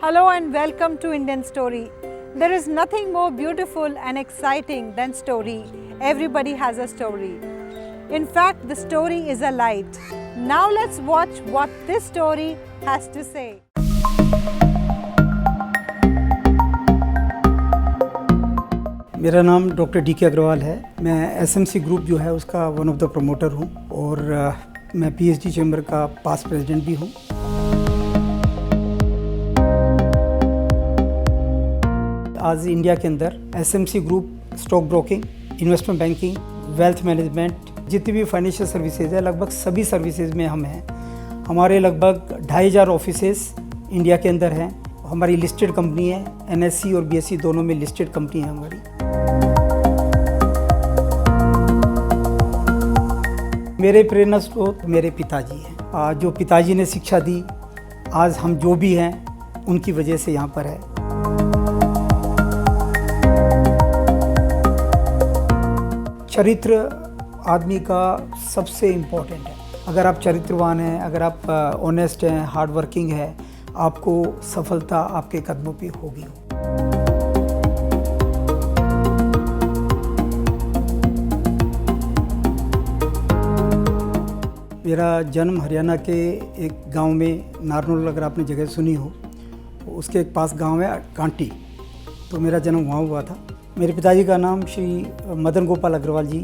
Hello and welcome to Indian Story. There is nothing more beautiful and exciting than story. Everybody has a story. In fact, the story is a light. Now let's watch what this story has to say. मेरा नाम doctor D के अग्रवाल है। मैं SMC group जो है उसका one of the promoter हूँ और मैं पीएचडी चैम्बर का पास्ट प्रेसिडेंट भी हूँ। आज इंडिया के अंदर SMC group stock broking, investment banking, wealth management, जितनी भी फाइनेंशियल सर्विसेज है लगभग सभी सर्विसेज में हम हैं। हमारे लगभग 2500 ऑफिसेस इंडिया के अंदर हैं। हमारी लिस्टेड कंपनी है, एनएससी और बीएससी दोनों में लिस्टेड कंपनी है हमारी। मेरे प्रेरणा स्रोत मेरे पिताजी हैं। जो पिताजी ने शिक्षा दी, आज हम जो भी हैं उनकी वजह से यहाँ पर है। चरित्र आदमी का सबसे इम्पोर्टेंट है। अगर आप चरित्रवान हैं, अगर आप ऑनेस्ट हैं, हार्ड वर्किंग है, आपको सफलता आपके कदमों पे होगी। मेरा जन्म हरियाणा के एक गांव में नारनौल, अगर आपने जगह सुनी हो, उसके एक पास गांव है कांटी, तो मेरा जन्म वहाँ हुआ था। मेरे पिताजी का नाम श्री मदन गोपाल अग्रवाल जी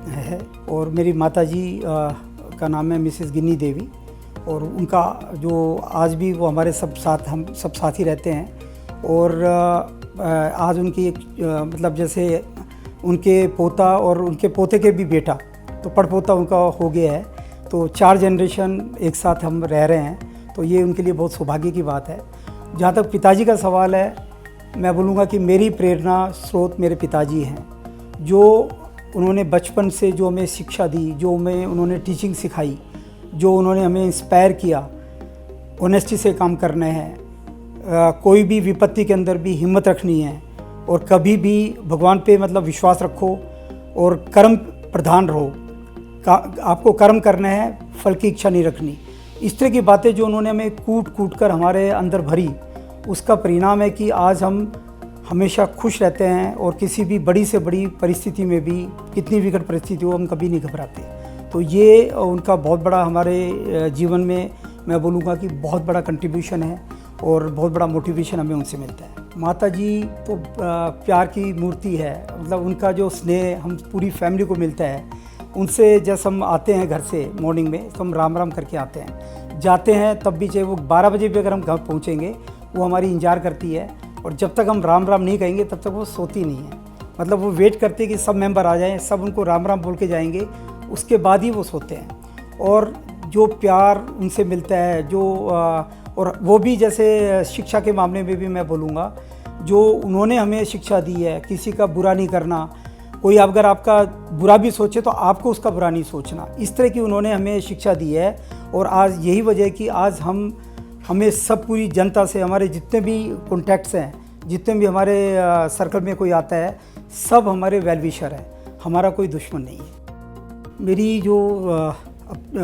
है और मेरी माताजी का नाम है मिसेस गिन्नी देवी, और उनका जो आज भी वो हमारे हम सब साथ ही रहते हैं। और आज उनकी एक मतलब जैसे उनके पोता और उनके पोते के भी बेटा, तो पड़पोता उनका हो गया है, तो 4 जनरेशन एक साथ हम रह रहे हैं, तो ये उनके लिए बहुत सौभाग्य की बात है। जहाँ तक पिताजी का सवाल है, मैं बोलूँगा कि मेरी प्रेरणा स्रोत मेरे पिताजी हैं। जो उन्होंने बचपन से जो हमें शिक्षा दी, जो हमें उन्होंने टीचिंग सिखाई, जो उन्होंने हमें इंस्पायर किया, ऑनेस्टी से काम करना है, कोई भी विपत्ति के अंदर भी हिम्मत रखनी है, और कभी भी भगवान पे मतलब विश्वास रखो और कर्म प्रधान रहो। आपको कर्म करना है, फल की इच्छा नहीं रखनी। इस तरह की बातें जो उन्होंने हमें कूट कूट कर हमारे अंदर भरी, उसका परिणाम है कि आज हम हमेशा खुश रहते हैं और किसी भी बड़ी से बड़ी परिस्थिति में भी, कितनी विकट परिस्थिति हो, हम कभी नहीं घबराते। तो ये उनका बहुत बड़ा हमारे जीवन में मैं बोलूँगा कि बहुत बड़ा कंट्रीब्यूशन है और बहुत बड़ा मोटिवेशन हमें उनसे मिलता है। माता जी तो प्यार की मूर्ति है, मतलब उनका जो स्नेह हम पूरी फैमिली को मिलता है। उनसे जैसे हम आते हैं घर से मॉर्निंग में, तो हम राम राम करके आते हैं, जाते हैं तब भी, चाहे वो 12 बजे भी अगर हम घर पहुँचेंगे, वो हमारी इंतजार करती है, और जब तक हम राम राम नहीं कहेंगे तब तक वो सोती नहीं है। मतलब वो वेट करती है कि सब मेंबर आ जाएं, सब उनको राम राम बोल के जाएंगे, उसके बाद ही वो सोते हैं। और जो प्यार उनसे मिलता है, जो और वो भी जैसे शिक्षा के मामले में भी मैं बोलूँगा, जो उन्होंने हमें शिक्षा दी है, किसी का बुरा नहीं करना। कोई अगर आपका बुरा भी सोचे तो आपको उसका बुरा नहीं सोचना, इस तरह की उन्होंने हमें शिक्षा दी है। और आज यही वजह है कि आज हमें सब पूरी जनता से, हमारे जितने भी कॉन्टैक्ट्स हैं, जितने भी हमारे सर्कल में कोई आता है, सब हमारे वेल विशर हैं, हमारा कोई दुश्मन नहीं है। मेरी जो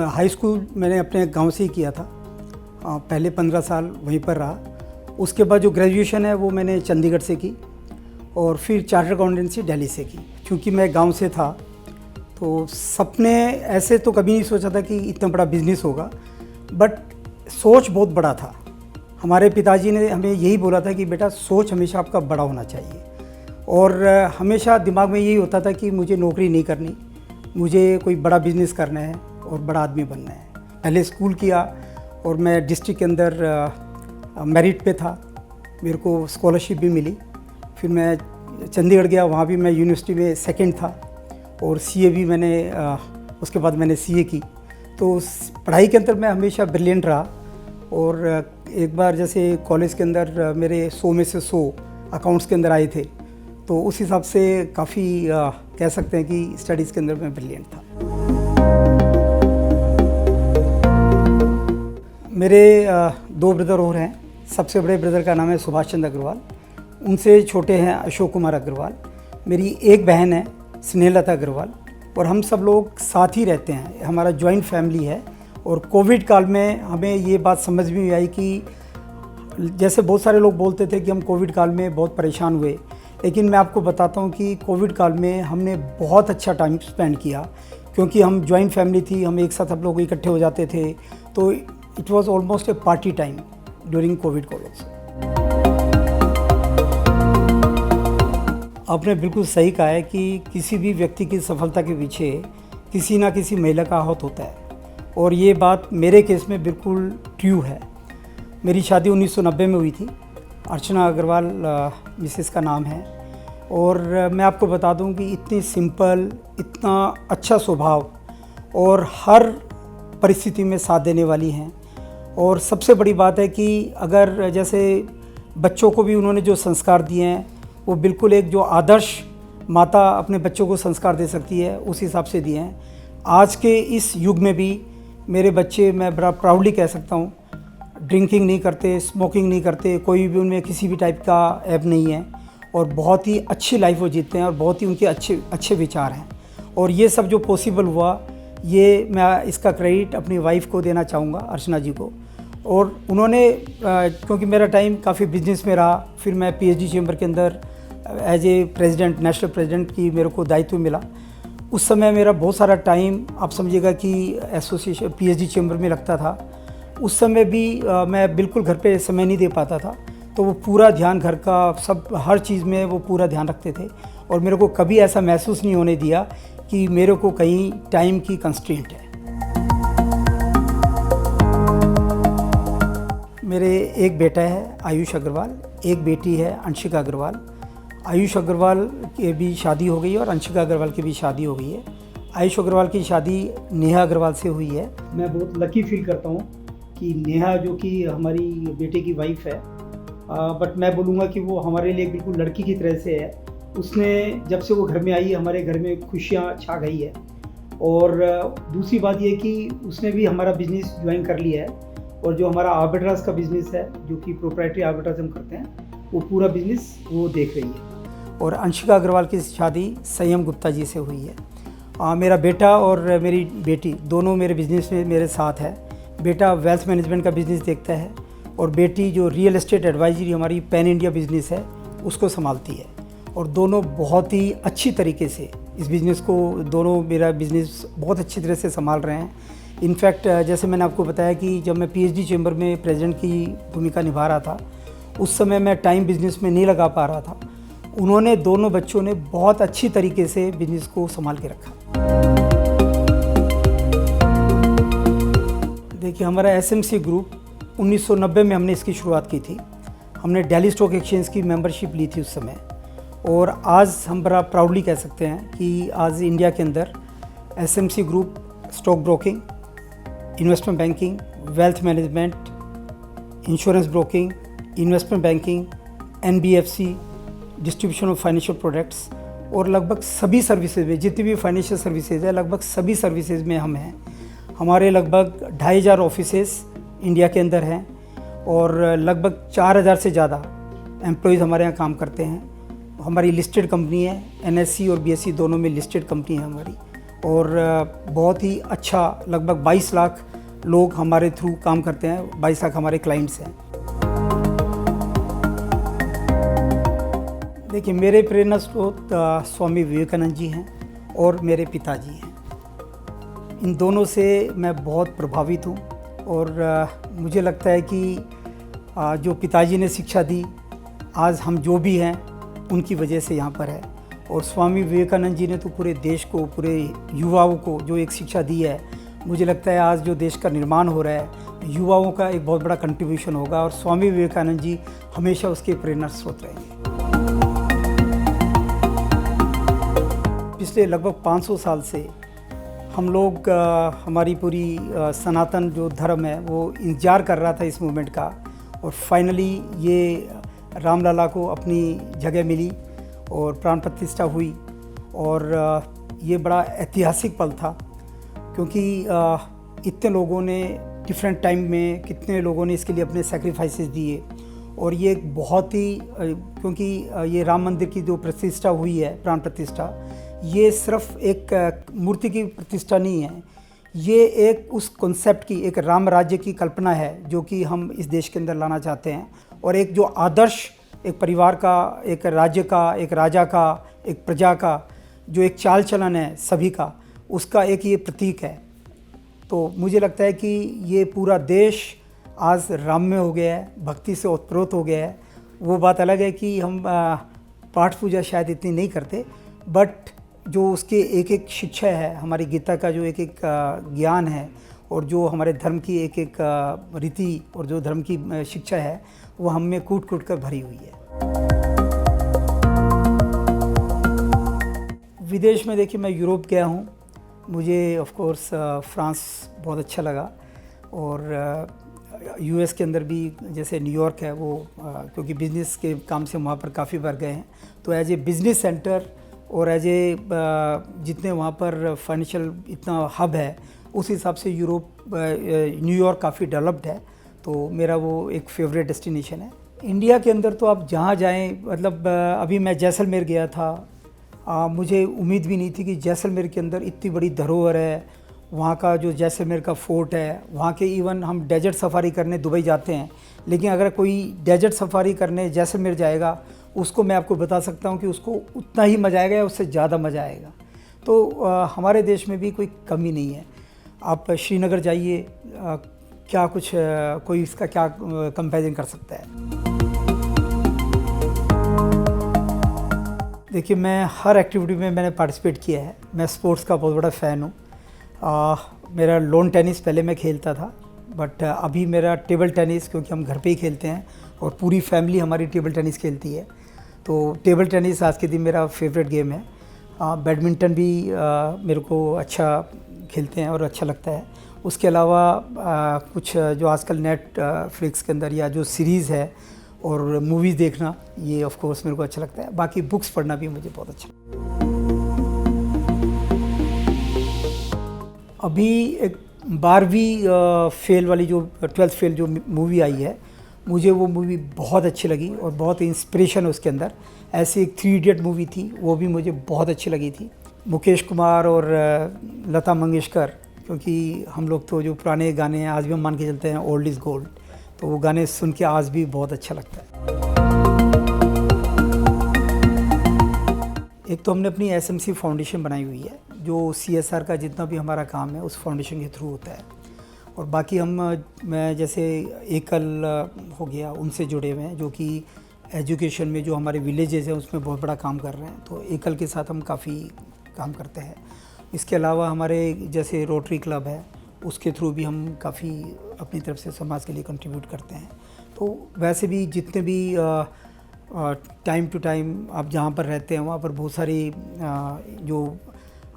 हाई स्कूल मैंने अपने गांव से ही किया था, पहले 15 साल वहीं पर रहा। उसके बाद जो ग्रेजुएशन है वो मैंने चंडीगढ़ से की, और फिर चार्टर्ड अकाउंटेंसी दिल्ली से की। क्योंकि मैं गांव से था, तो सपने ऐसे तो कभी नहीं सोचा था कि इतना बड़ा बिजनेस होगा, बट सोच बहुत बड़ा था। हमारे पिताजी ने हमें यही बोला था कि बेटा, सोच हमेशा आपका बड़ा होना चाहिए। और हमेशा दिमाग में यही होता था कि मुझे नौकरी नहीं करनी, मुझे कोई बड़ा बिजनेस करना है और बड़ा आदमी बनना है। पहले स्कूल किया और मैं डिस्ट्रिक्ट के अंदर मेरिट पे था, मेरे को स्कॉलरशिप भी मिली। फिर मैं चंडीगढ़ गया, वहाँ भी मैं यूनिवर्सिटी में सेकंड था, और सीए भी मैंने उसके बाद मैंने सीए की। तो पढ़ाई के अंदर मैं हमेशा ब्रिलियंट रहा। और एक बार जैसे कॉलेज के अंदर मेरे 100 में से 100 अकाउंट्स के अंदर आए थे, तो उस हिसाब से काफ़ी कह सकते हैं कि स्टडीज़ के अंदर मैं ब्रिलियंट था। मेरे 2 ब्रदर और हैं। सबसे बड़े ब्रदर का नाम है सुभाष चंद्र अग्रवाल, उनसे छोटे हैं अशोक कुमार अग्रवाल। मेरी एक बहन है स्नेहलता अग्रवाल, और हम सब लोग साथ ही रहते हैं। हमारा जॉइंट फैमिली है। और कोविड काल में हमें ये बात समझ में आई कि जैसे बहुत सारे लोग बोलते थे कि हम कोविड काल में बहुत परेशान हुए, लेकिन मैं आपको बताता हूँ कि कोविड काल में हमने बहुत अच्छा टाइम स्पेंड किया, क्योंकि हम जॉइंट फैमिली थी, हम एक साथ हम लोग इकट्ठे हो जाते थे, तो it was almost A party time during Covid call also. आपने बिल्कुल सही कहा है कि किसी भी व्यक्ति की सफलता के पीछे किसी ना किसी महिला का हाथ होता है, और ये बात मेरे केस में बिल्कुल ट्रू है। मेरी शादी 1990 में हुई थी। अर्चना अग्रवाल मिसेस का नाम है, और मैं आपको बता दूं कि इतनी सिंपल, इतना अच्छा स्वभाव और हर परिस्थिति में साथ देने वाली हैं। और सबसे बड़ी बात है कि अगर जैसे बच्चों को भी उन्होंने जो संस्कार दिए हैं, वो बिल्कुल एक जो आदर्श माता अपने बच्चों को संस्कार दे सकती है, उस हिसाब से दिए हैं। आज के इस युग में भी मेरे बच्चे, मैं बड़ा प्राउडली कह सकता हूँ, ड्रिंकिंग नहीं करते, स्मोकिंग नहीं करते, कोई भी उनमें किसी भी टाइप का ऐप नहीं है, और बहुत ही अच्छी लाइफ वो जीते हैं, और बहुत ही उनके अच्छे विचार हैं। और ये सब जो पॉसिबल हुआ, ये मैं इसका क्रेडिट अपनी वाइफ को देना चाहूँगा, अर्चना जी को। और उन्होंने क्योंकि मेरा टाइम काफ़ी बिजनेस में रहा, फिर मैं पीएचडी चैम्बर के अंदर as a president, national president की मेरे को दायित्व मिला। उस समय मेरा बहुत सारा टाइम, आप समझिएगा कि एसोसिएशन पीएचडी चैम्बर में लगता था। उस समय भी मैं बिल्कुल घर पे समय नहीं दे पाता था, तो वो पूरा ध्यान घर का, सब हर चीज़ में वो पूरा ध्यान रखते थे, और मेरे को कभी ऐसा महसूस नहीं होने दिया कि मेरे को कहीं टाइम की कंस्ट्रेंट है। मेरे एक बेटा है आयुष अग्रवाल, एक बेटी है अंशिका अग्रवाल। आयुष अग्रवाल की भी शादी हो गई है और अंशिका अग्रवाल की भी शादी हो गई है। आयुष अग्रवाल की शादी नेहा अग्रवाल से हुई है। मैं बहुत लकी फील करता हूँ कि नेहा, जो कि हमारी बेटे की वाइफ है, बट मैं बोलूँगा कि वो हमारे लिए बिल्कुल लड़की की तरह से है। उसने जब से वो घर में आई, हमारे घर में खुशियाँ छा गई है। और दूसरी बात ये कि उसने भी हमारा बिज़नेस ज्वाइन कर लिया है, और जो हमारा आर्बिट्राज का बिज़नेस है, जो कि प्रोप्राइटरी आर्बिट्राज हम करते हैं, वो पूरा बिज़नेस वो देख रही है। और अंशिका अग्रवाल की शादी संयम गुप्ता जी से हुई है। मेरा बेटा और मेरी बेटी दोनों मेरे बिज़नेस में मेरे साथ है। बेटा वेल्थ मैनेजमेंट का बिज़नेस देखता है, और बेटी जो रियल एस्टेट एडवाइजरी हमारी पैन इंडिया बिज़नेस है, उसको संभालती है। और दोनों बहुत ही अच्छी तरीके से इस बिज़नेस को, दोनों मेरा बिज़नेस बहुत अच्छी तरह से संभाल रहे हैं। इनफैक्ट जैसे मैंने आपको बताया कि जब मैं पीएचडी चैम्बर में प्रेसिडेंट की भूमिका निभा रहा था, उस समय मैं टाइम बिज़नेस में नहीं लगा पा रहा था। उन्होंने, दोनों बच्चों ने बहुत अच्छी तरीके से बिज़नेस को संभाल के रखा। देखिए, हमारा एसएमसी ग्रुप 1990 में हमने इसकी शुरुआत की थी। हमने दिल्ली स्टॉक एक्सचेंज की मेंबरशिप ली थी उस समय, और आज हम बड़ा प्राउडली कह सकते हैं कि आज इंडिया के अंदर SMC group stock broking, investment banking, wealth management, insurance broking, investment banking, NBFC, distribution of financial products, और लगभग सभी सर्विसेज में, जितनी भी फाइनेंशियल सर्विसेज है, लगभग सभी सर्विसेज में हम हैं। हमारे लगभग 2500 ऑफिसेस इंडिया के अंदर हैं, और लगभग 4000 से ज़्यादा एम्प्लॉयज़ हमारे यहाँ काम करते हैं। हमारी लिस्टेड कंपनी है, एनएससी और बीएससी दोनों में लिस्टेड कंपनी है हमारी, और बहुत ही अच्छा, लगभग 22 लाख लोग हमारे थ्रू काम करते हैं, 22 लाख हमारे क्लाइंट्स हैं। देखिए, मेरे प्रेरणा स्रोत स्वामी विवेकानंद जी हैं और मेरे पिताजी हैं। इन दोनों से मैं बहुत प्रभावित हूँ, और मुझे लगता है कि जो पिताजी ने शिक्षा दी, आज हम जो भी हैं उनकी वजह से यहाँ पर है। और स्वामी विवेकानंद जी ने तो पूरे देश को, पूरे युवाओं को जो एक शिक्षा दी है, मुझे लगता है आज जो देश का निर्माण हो रहा है, युवाओं का एक बहुत बड़ा कंट्रीब्यूशन होगा, और स्वामी विवेकानंद जी हमेशा उसके प्रेरणा स्रोत रहेंगे। पिछले लगभग 500 साल से हम लोग, हमारी पूरी सनातन जो धर्म है वो इंतज़ार कर रहा था इस मूवमेंट का, और फाइनली ये रामलला को अपनी जगह मिली और प्राण प्रतिष्ठा हुई। और ये बड़ा ऐतिहासिक पल था, क्योंकि इतने लोगों ने डिफरेंट टाइम में, कितने लोगों ने इसके लिए अपने सेक्रीफाइसेस दिए। और ये एक बहुत ही, क्योंकि ये राम मंदिर की जो प्रतिष्ठा हुई है, प्राण प्रतिष्ठा, ये सिर्फ एक मूर्ति की प्रतिष्ठा नहीं है, ये एक उस कॉन्सेप्ट की, एक राम राज्य की कल्पना है जो कि हम इस देश के अंदर लाना चाहते हैं। और एक जो आदर्श एक परिवार का, एक राज्य का, एक राजा का, एक प्रजा का जो एक चाल चलन है सभी का, उसका एक ये प्रतीक है। तो मुझे लगता है कि ये पूरा देश आज राममय हो गया है, भक्ति से ओतप्रोत हो गया है। वो बात अलग है कि हम पाठ पूजा शायद इतनी नहीं करते, बट जो उसके एक एक शिक्षा है, हमारी गीता का जो एक एक ज्ञान है और जो हमारे धर्म की एक एक रीति और जो धर्म की शिक्षा है, वो हम में कूट कूट कर भरी हुई है। विदेश में देखिए, मैं यूरोप गया हूँ, मुझे ऑफ कोर्स फ्रांस बहुत अच्छा लगा, और यूएस के अंदर भी जैसे न्यूयॉर्क है वो क्योंकि बिज़नेस के काम से वहाँ पर काफ़ी बार गए हैं, तो एज ए बिज़नेस सेंटर और एज ए जितने वहाँ पर फाइनेंशियल इतना हब है, उस हिसाब से न्यूयॉर्क काफ़ी डेवलप्ड है, तो मेरा वो एक फेवरेट डेस्टिनेशन है। इंडिया के अंदर तो आप जहाँ जाएं, मतलब अभी मैं जैसलमेर गया था, मुझे उम्मीद भी नहीं थी कि जैसलमेर के अंदर इतनी बड़ी धरोहर है। वहाँ का जो जैसलमेर का फोर्ट है, वहाँ के इवन हम डेजर्ट सफारी करने दुबई जाते हैं, लेकिन अगर कोई डेजर्ट सफारी करने जैसलमेर जाएगा, उसको मैं आपको बता सकता हूँ कि उसको उतना ही मज़ा आएगा या उससे ज़्यादा मज़ा आएगा। तो हमारे देश में भी कोई कमी नहीं है। आप श्रीनगर जाइए, क्या कुछ कोई इसका क्या कंपैरिजन कर सकता है। देखिए, मैं हर एक्टिविटी में मैंने पार्टिसिपेट किया है। मैं स्पोर्ट्स का बहुत बड़ा फ़ैन हूँ। मेरा लॉन टेनिस पहले मैं खेलता था, बट अभी मेरा टेबल टेनिस, क्योंकि हम घर पे ही खेलते हैं और पूरी फैमिली हमारी टेबल टेनिस खेलती है, तो टेबल टेनिस आज के दिन मेरा फेवरेट गेम है। बैडमिंटन भी मेरे को अच्छा खेलते हैं और अच्छा लगता है। उसके अलावा कुछ जो आजकल नेटफ्लिक्स के अंदर या जो सीरीज़ है और मूवीज़ देखना, ये ऑफ कोर्स मेरे को अच्छा लगता है। बाकी बुक्स पढ़ना भी मुझे बहुत अच्छा लगता है। अभी एक 12वीं फेल वाली जो 12th फेल जो मूवी आई है, मुझे वो मूवी बहुत अच्छी लगी और बहुत इंस्पिरेशन है उसके अंदर। ऐसी एक 3 इडियट मूवी थी, वो भी मुझे बहुत अच्छी लगी थी। मुकेश कुमार और लता मंगेशकर, क्योंकि हम लोग तो जो पुराने गाने हैं आज भी हम मान के चलते हैं ओल्ड इज़ गोल्ड, तो वो गाने सुन के आज भी बहुत अच्छा लगता है। एक तो हमने अपनी SMC फाउंडेशन बनाई हुई है, जो CSR का जितना भी हमारा काम है उस फाउंडेशन के थ्रू होता है। और बाकी मैं जैसे एकल हो गया, उनसे जुड़े हुए हैं, जो कि एजुकेशन में जो हमारे विलेजेस हैं उसमें बहुत बड़ा काम कर रहे हैं, तो एकल के साथ हम काफ़ी काम करते हैं। इसके अलावा हमारे जैसे रोटरी क्लब है, उसके थ्रू भी हम काफ़ी अपनी तरफ से समाज के लिए कंट्रीब्यूट करते हैं। तो वैसे भी जितने भी टाइम टू टाइम आप जहाँ पर रहते हैं वहाँ पर बहुत सारी जो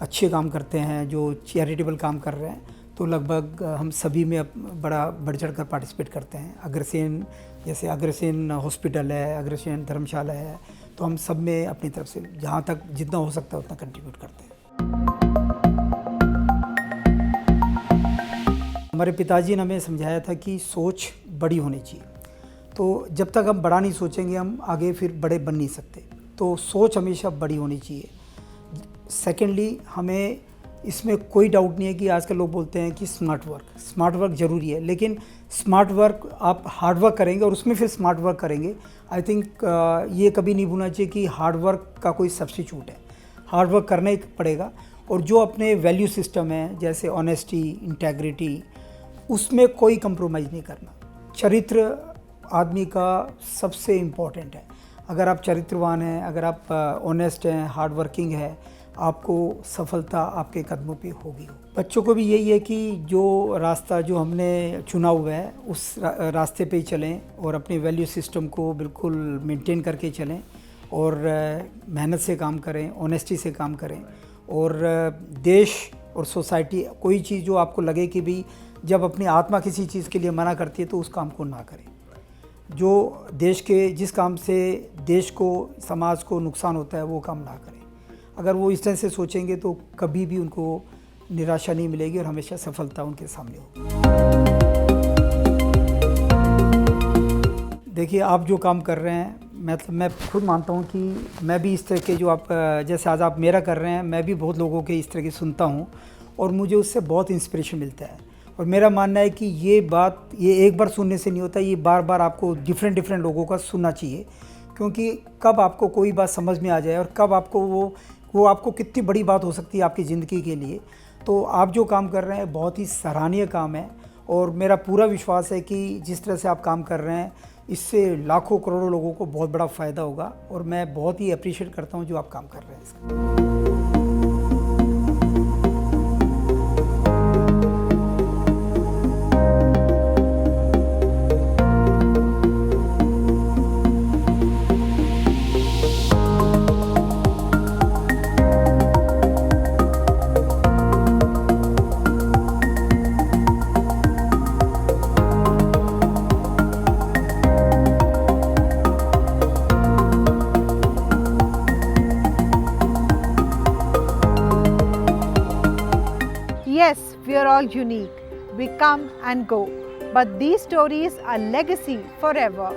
अच्छे काम करते हैं, जो चैरिटेबल काम कर रहे हैं, तो लगभग हम सभी में बड़ा बढ़ चढ़ कर पार्टिसिपेट करते हैं। अग्रसेन जैसे अग्रसेन हॉस्पिटल है, अग्रसेन धर्मशाला है, तो हम सब में अपनी तरफ से जहाँ तक जितना हो सकता है उतना कंट्रीब्यूट करते हैं। हमारे पिताजी ने हमें समझाया था कि सोच बड़ी होनी चाहिए, तो जब तक हम बड़ा नहीं सोचेंगे हम आगे फिर बड़े बन नहीं सकते। तो सोच हमेशा बड़ी होनी चाहिए। सेकेंडली, हमें इसमें कोई डाउट नहीं है कि आजकल लोग बोलते हैं कि स्मार्ट वर्क ज़रूरी है, लेकिन स्मार्ट वर्क आप हार्ड वर्क करेंगे और उसमें फिर स्मार्ट वर्क करेंगे। आई थिंक ये कभी नहीं भूलना चाहिए कि हार्ड वर्क का कोई सब्स्टिट्यूट है। हार्ड वर्क करना ही पड़ेगा, और जो अपने वैल्यू सिस्टम है जैसे ऑनेस्टी, इंटेग्रिटी, उसमें कोई कंप्रोमाइज़ नहीं करना। चरित्र आदमी का सबसे इम्पॉर्टेंट है। अगर आप चरित्रवान हैं, अगर आप ऑनेस्ट हैं, हार्ड वर्किंग है, आपको सफलता आपके कदमों पे होगी। बच्चों को भी यही है कि जो रास्ता जो हमने चुना हुआ है उस रास्ते पे ही चलें और अपने वैल्यू सिस्टम को बिल्कुल मेंटेन करके चलें और मेहनत से काम करें, ऑनेस्टी से काम करें। और देश और सोसाइटी, कोई चीज़ जो आपको लगे कि भी जब अपनी आत्मा किसी चीज़ के लिए मना करती है तो उस काम को ना करें। जो देश के जिस काम से देश को, समाज को नुकसान होता है वो काम ना करें। अगर वो इस तरह से सोचेंगे तो कभी भी उनको निराशा नहीं मिलेगी और हमेशा सफलता उनके सामने होगी। देखिए, आप जो काम कर रहे हैं, मैं खुद मानता हूँ कि मैं भी इस तरह के जो आप जैसे आज आप मेरा कर रहे हैं, मैं भी बहुत लोगों के इस तरह की सुनता हूँ और मुझे उससे बहुत इंस्पिरेशन मिलता है। और मेरा मानना है कि ये बात ये एक बार सुनने से नहीं होता, ये बार बार आपको डिफरेंट लोगों का सुनना चाहिए, क्योंकि कब आपको कोई बात समझ में आ जाए और कब आपको वो आपको कितनी बड़ी बात हो सकती है आपकी ज़िंदगी के लिए। तो आप जो काम कर रहे हैं बहुत ही सराहनीय काम है, और मेरा पूरा विश्वास है कि जिस तरह से आप काम कर रहे हैं इससे लाखों करोड़ों लोगों को बहुत बड़ा फ़ायदा होगा, और मैं बहुत ही अप्रिशिएट करता हूँ जो आप काम कर रहे हैं इसका। Yes, we are all unique. We come and go. But these stories are legacy forever.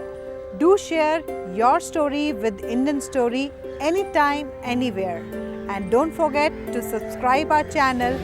Do share your story with Indian Story anytime, anywhere. And don't forget to subscribe our channel